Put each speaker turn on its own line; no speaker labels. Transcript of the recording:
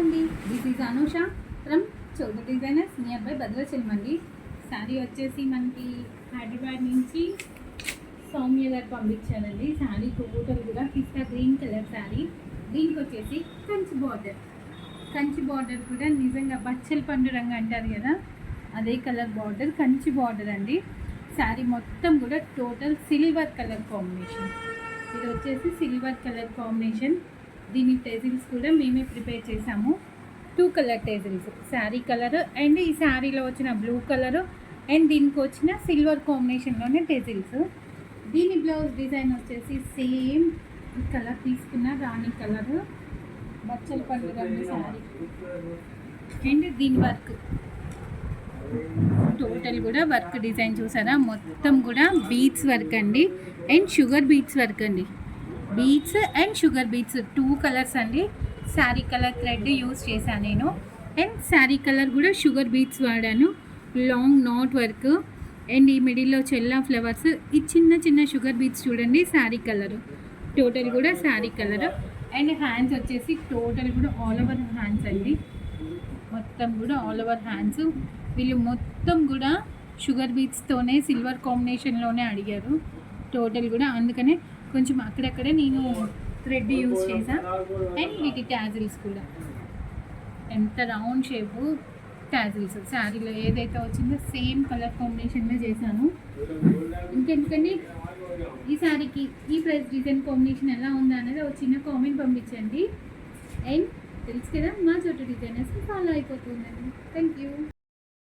అండి, this is Anusha from Chowdary designers near by Bhadrachalam అండి. శారీ వచ్చేసి మనకి హైదరాబాద్ నుంచి సౌమ్య గారు పంపించారండి. శారీ టోటల్ కూడా పిస్తా గ్రీన్ కలర్ శారీ. దీనికి వచ్చేసి కంచి బార్డర్ కూడా నిజంగా బచ్చల పండు రంగు అంటారు కదా, అదే కలర్ బార్డర్, కంచి బార్డర్ అండి. శారీ మొత్తం కూడా టోటల్ సిల్వర్ కలర్ కాంబినేషన్. ఇది వచ్చేసి సిల్వర్ కలర్ కాంబినేషన్. దీని టెజిల్స్ కూడా మేమే ప్రిపేర్ చేసాము. 2 కలర్ టెజిల్స్, శారీ కలర్ అండ్ ఈ శారీలో వచ్చిన బ్లూ కలరు అండ్ దీనికి వచ్చిన సిల్వర్ కాంబినేషన్లోనే టెజిల్స్. దీని బ్లౌజ్ డిజైన్ వచ్చేసి సేమ్ ఈ కలర్ తీసుకున్న రాణి కలరు, బచ్చల పండు రంగు శారీ అండ్ దీని వర్క్ టోటల్ కూడా వర్క్ డిజైన్ చూసారా, మొత్తం కూడా బీడ్స్ వర్క్ అండి అండ్ షుగర్ బీడ్స్ వర్క్ అండి. Beads and sugar beads 2 colours అండి. శారీ కలర్ థ్రెడ్ యూస్ చేశాను నేను అండ్ శారీ కలర్ కూడా షుగర్ బీడ్స్ వాడాను. లాంగ్ నాట్ వర్క్ అండ్ ఈ మిడిల్లో చెల్లా ఫ్లవర్స్, ఈ చిన్న చిన్న షుగర్ బీడ్స్ చూడండి. శారీ కలర్ టోటల్ కూడా శారీ కలర్ అండ్ హ్యాండ్స్ వచ్చేసి టోటల్ కూడా ఆల్ ఓవర్ హ్యాండ్స్ అండి. మొత్తం కూడా ఆల్ ఓవర్ హ్యాండ్స్. వీళ్ళు మొత్తం కూడా షుగర్ బీడ్స్తోనే సిల్వర్ కాంబినేషన్లోనే అడిగారు టోటల్ కూడా, అందుకనే కొంచెం అక్కడక్కడే నేను థ్రెడ్ యూజ్ చేశాను. అండ్ వీటి ట్యాజిల్స్ కూడా ఎంత రౌండ్ షేపు ట్యాజిల్స్ శారీలో ఏదైతే వచ్చిందో సేమ్ కలర్ కాంబినేషన్లో చేశాను. ఇంకెందుకండి ఈ శారీకి ఈ ప్రైస్ డిజైన్ కాంబినేషన్ ఎలా ఉందా అనేది ఒక చిన్న కామెంట్ పంపించండి. అండ్ తెలుసు కదా, మా చోటు డిజైనర్స్ ఫాలో అయిపోతుందండి. Thank you.